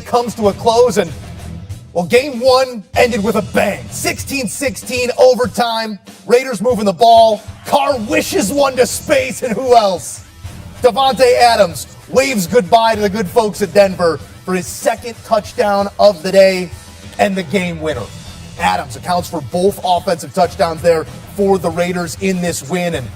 comes to a close, and well, game one ended with a bang. 16-16 overtime. Raiders moving the ball. Carr wishes one to space, and who else? Davante Adams waves goodbye to the good folks at Denver for his second touchdown of the day and the game winner. Adams accounts for both offensive touchdowns there for the Raiders in this win, and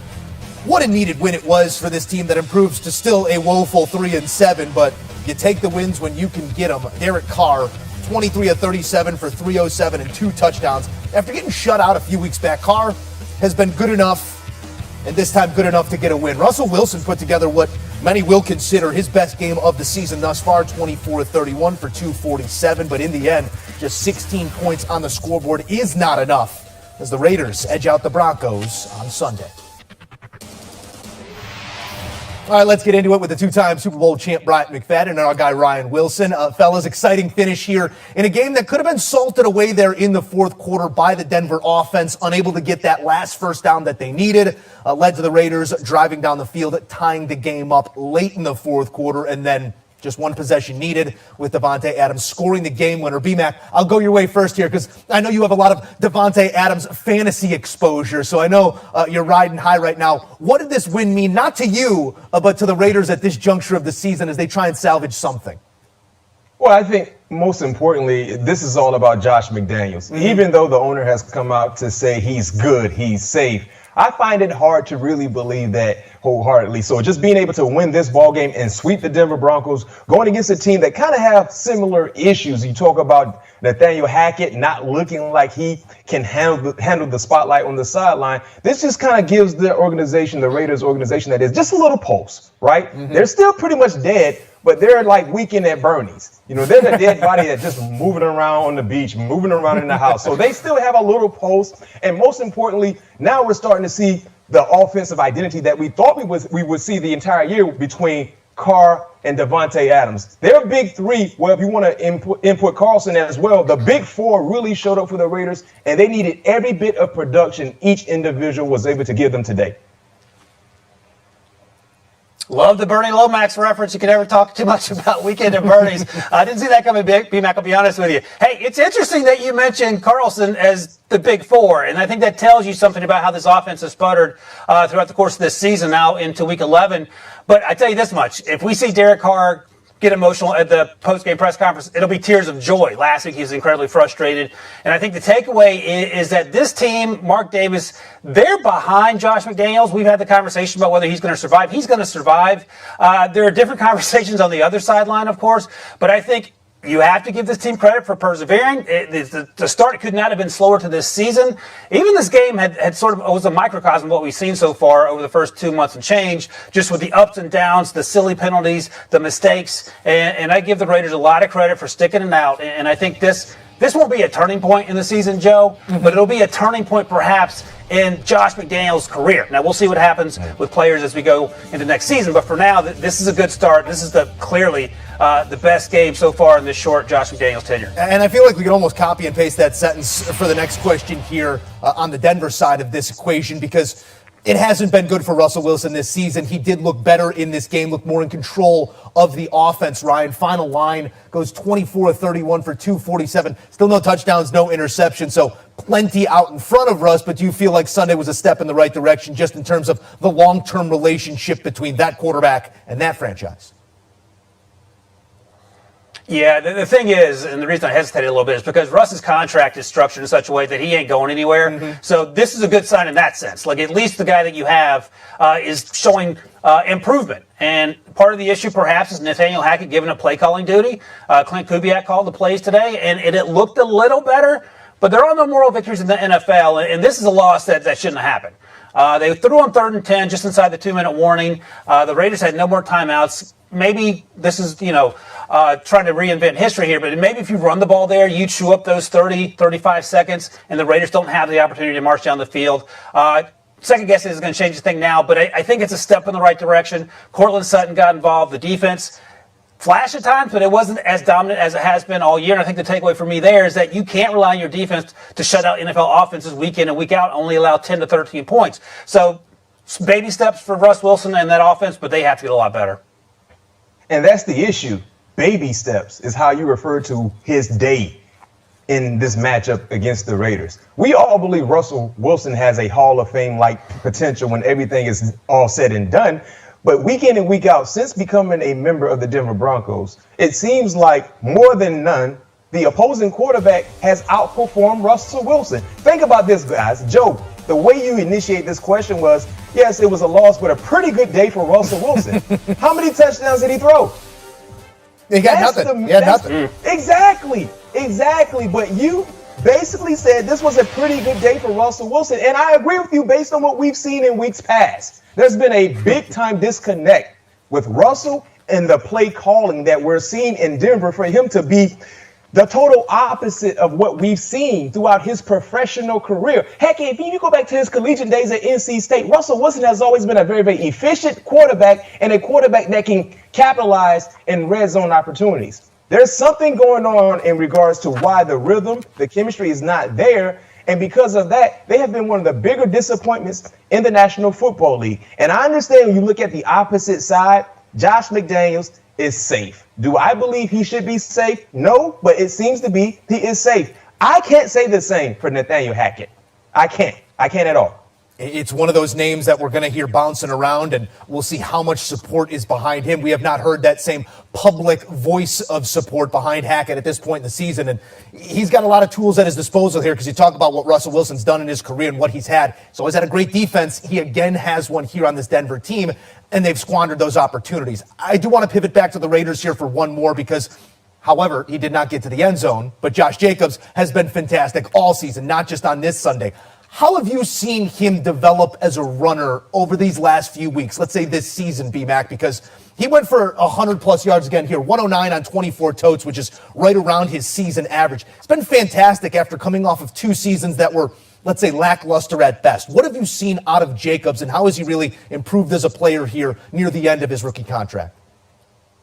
what a needed win it was for this team that improves to still a woeful 3-7, but you take the wins when you can get them. Derek Carr, 23 of 37 for 307 and 2 touchdowns. After getting shut out a few weeks back, Carr has been good enough, and this time good enough to get a win. Russell Wilson put together what many will consider his best game of the season thus far, 24 of 31 for 247, but in the end, just 16 points on the scoreboard is not enough as the Raiders edge out the Broncos on Sunday. All right, let's get into it with the two-time Super Bowl champ Bryant McFadden and our guy Ryan Wilson. Fellas, exciting finish here in a game that could have been salted away there in the fourth quarter by the Denver offense, unable to get that last first down that they needed. Led to the Raiders driving down the field, tying the game up late in the fourth quarter, and then just one possession needed with Davante Adams scoring the game winner. B-Mac, I'll go your way first here because I know you have a lot of Davante Adams fantasy exposure, so I know you're riding high right now. What did this win mean, not to you, but to the Raiders at this juncture of the season as they try and salvage something? Well, I think most importantly, this is all about Josh McDaniels. Mm-hmm. Even though the owner has come out to say he's good, he's safe, I find it hard to really believe that wholeheartedly. So just being able to win this ball game and sweep the Denver Broncos, going against a team that kind of have similar issues. You talk about Nathaniel Hackett not looking like he can handle the spotlight on the sideline. This just kind of gives the organization, the Raiders organization, that is just a little pulse, right? Mm-hmm. They're still pretty much dead, but they're like Weekend at Bernie's. You know, they're the dead body that's just moving around on the beach, moving around in the house. So they still have a little pulse. And most importantly, now we're starting to see the offensive identity that we thought we would see the entire year between Carr and Davante Adams. Their big three, well, if you want to input Carlson as well, the big four really showed up for the Raiders, and they needed every bit of production each individual was able to give them today. Love the Bernie Lomax reference. You can never talk too much about Weekend at Bernie's. I didn't see that coming, B-Mac, I'll be honest with you. Hey, it's interesting that you mentioned Carlson as the big four, and I think that tells you something about how this offense has sputtered throughout the course of this season now into Week 11. But I tell you this much, if we see Derek Carr get emotional at the post-game press conference, it'll be tears of joy. Last week he was incredibly frustrated. And I think the takeaway is that this team, Mark Davis, they're behind Josh McDaniels. We've had the conversation about whether he's going to survive. He's going to survive. There are different conversations on the other sideline, of course, but I think you have to give this team credit for persevering. The start could not have been slower to this season. Even this game had sort of was a microcosm of what we've seen so far over the first 2 months and change, just with the ups and downs, the silly penalties, the mistakes. And I give the Raiders a lot of credit for sticking it out. And I think this won't be a turning point in the season, Joe, but it'll be a turning point perhaps in Josh McDaniels' career. Now, we'll see what happens with players as we go into next season. But for now, this is a good start. This is clearly the best game so far in this short Josh McDaniels tenure. And I feel like we could almost copy and paste that sentence for the next question here on the Denver side of this equation, because it hasn't been good for Russell Wilson this season. He did look better in this game, look more in control of the offense, Ryan. Final line goes 24 of 31 for 247. Still no touchdowns, no interceptions, so plenty out in front of Russ, but do you feel like Sunday was a step in the right direction just in terms of the long-term relationship between that quarterback and that franchise? Yeah, the thing is, and the reason I hesitated a little bit is because Russ's contract is structured in such a way that he ain't going anywhere. Mm-hmm. So this is a good sign in that sense. Like, at least the guy that you have is showing improvement. And part of the issue perhaps is Nathaniel Hackett given a play calling duty. Clint Kubiak called the plays today, and it looked a little better. But there are no moral victories in the NFL, and this is a loss that shouldn't have happened. They threw on 3rd and 10 just inside the 2-minute warning. The Raiders had no more timeouts. Maybe this is, trying to reinvent history here, but maybe if you run the ball there, you chew up those 30, 35 seconds, and the Raiders don't have the opportunity to march down the field. Second guess is going to change the thing now, but I think it's a step in the right direction. Cortland Sutton got involved. The defense flashed at times, but it wasn't as dominant as it has been all year. And I think the takeaway for me there is that you can't rely on your defense to shut out NFL offenses week in and week out, only allow 10 to 13 points. So baby steps for Russ Wilson and that offense, but they have to get a lot better. And that's the issue. baby steps is how you refer to his day in this matchup against the Raiders. We all believe Russell Wilson has a Hall of Fame-like potential when everything is all said and done. But week in and week out, since becoming a member of the Denver Broncos, it seems like more than none, the opposing quarterback has outperformed Russell Wilson. Think about this, guys. Joe, the way you initiate this question was, yes, it was a loss, but a pretty good day for Russell Wilson. How many touchdowns did he throw? He got nothing. Nothing. Exactly. But you basically said this was a pretty good day for Russell Wilson. And I agree with you based on what we've seen in weeks past. There's been a big time disconnect with Russell and the play calling that we're seeing in Denver for him to be the total opposite of what we've seen throughout his professional career. Heck, if you go back to his collegiate days at NC State, Russell Wilson has always been a very, very efficient quarterback and a quarterback that can capitalize in red zone opportunities. There's something going on in regards to why the rhythm, the chemistry is not there. And because of that, they have been one of the bigger disappointments in the National Football League. And I understand when you look at the opposite side, Josh McDaniels is safe. Do I believe he should be safe? No, but it seems to be he is safe. I can't say the same for Nathaniel Hackett. I can't at all. It's one of those names that we're going to hear bouncing around, and we'll see how much support is behind him. We have not heard that same public voice of support behind Hackett at this point in the season, and he's got a lot of tools at his disposal here because you talk about what Russell Wilson's done in his career and what he's had. He's always had a great defense. He again has one here on this Denver team, and they've squandered those opportunities. I do want to pivot back to the Raiders here for one more because, however, he did not get to the end zone, but Josh Jacobs has been fantastic all season, not just on this Sunday. How have you seen him develop as a runner over these last few weeks? Let's say this season, B-Mac, because he went for 100-plus yards again here, 109 on 24 totes, which is right around his season average. It's been fantastic after coming off of 2 seasons that were, let's say, lackluster at best. What have you seen out of Jacobs, and how has he really improved as a player here near the end of his rookie contract?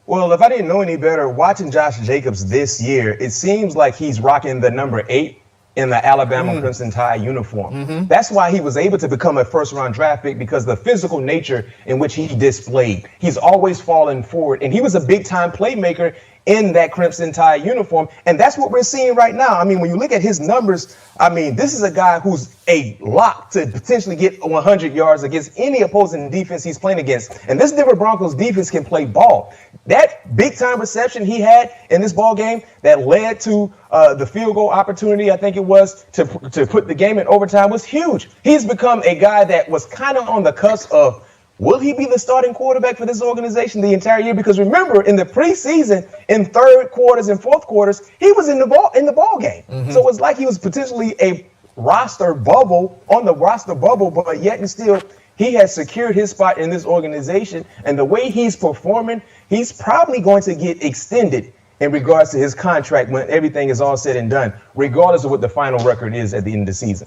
Well, if I didn't know any better, watching Josh Jacobs this year, it seems like he's rocking the number 8 in the Alabama Crimson Tide uniform. That's why he was able to become a first-round draft pick, because the physical nature in which he displayed. He's always falling forward, and he was a big-time playmaker in that Crimson Tide uniform, and that's what we're seeing right now. I mean, when you look at his numbers, I mean, this is a guy who's a lock to potentially get 100 yards against any opposing defense he's playing against, and this Denver Broncos defense can play ball. That big-time reception he had in this ball game that led to the field goal opportunity, I think it was, to put the game in overtime was huge. He's become a guy that was kind of on the cusp of, will he be the starting quarterback for this organization the entire year? Because remember, in the preseason, in third quarters and fourth quarters, he was in the ball game. So it's like he was potentially a roster bubble, on the roster bubble, but yet and still, he has secured his spot in this organization. And the way he's performing, he's probably going to get extended in regards to his contract when everything is all said and done, regardless of what the final record is at the end of the season.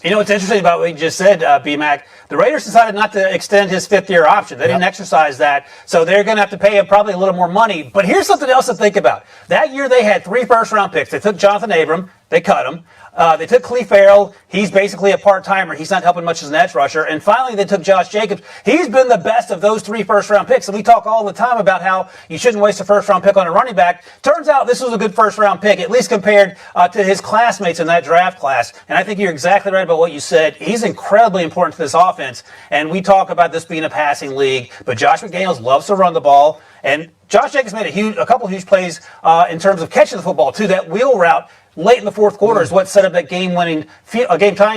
You know what's interesting about what you just said, B-Mac? The Raiders decided not to extend his 5th-year option. They didn't exercise that, so they're going to have to pay him probably a little more money. But here's something else to think about. That year they had 3 first-round picks. They took Jonathan Abram. They cut him. They took Cleve Farrell. He's basically a part-timer. He's not helping much as an edge rusher. And finally, they took Josh Jacobs. He's been the best of those 3 first-round picks. And we talk all the time about how you shouldn't waste a first-round pick on a running back. Turns out this was a good first-round pick, at least compared to his classmates in that draft class. And I think you're exactly right about what you said. He's incredibly important to this offense. And we talk about this being a passing league, but Josh McDaniels loves to run the ball. And Josh Jacobs made a couple of huge plays in terms of catching the football, too. That wheel route late in the fourth quarter is what set up that game-tying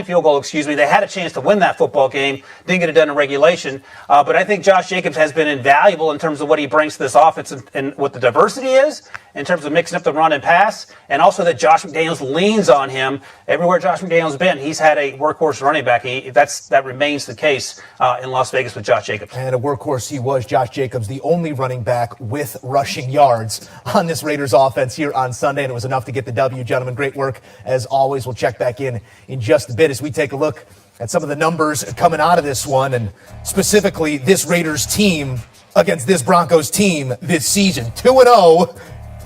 field goal. They had a chance to win that football game. Didn't get it done in regulation. But I think Josh Jacobs has been invaluable in terms of what he brings to this offense and what the diversity is in terms of mixing up the run and pass, and also that Josh McDaniels leans on him. Everywhere Josh McDaniels been, he's had a workhorse running back. That remains the case in Las Vegas with Josh Jacobs. And a workhorse he was, Josh Jacobs, the only running back with rushing yards on this Raiders offense here on Sunday, and it was enough to get the W, gentlemen. Great work, as always. We'll check back in just a bit as we take a look at some of the numbers coming out of this one, and specifically this Raiders team against this Broncos team this season. 2-0,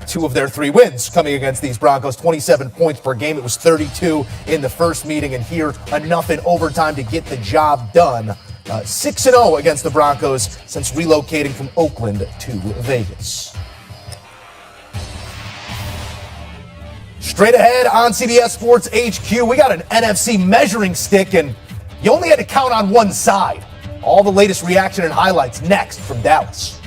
2 of their 3 wins coming against these Broncos. 27 points per game. It was 32 in the first meeting, and here enough in overtime to get the job done 6-0 against the Broncos since relocating from Oakland to Vegas. Straight ahead on CBS Sports HQ, we got an NFC measuring stick, and you only had to count on one side. All the latest reaction and highlights next from Dallas.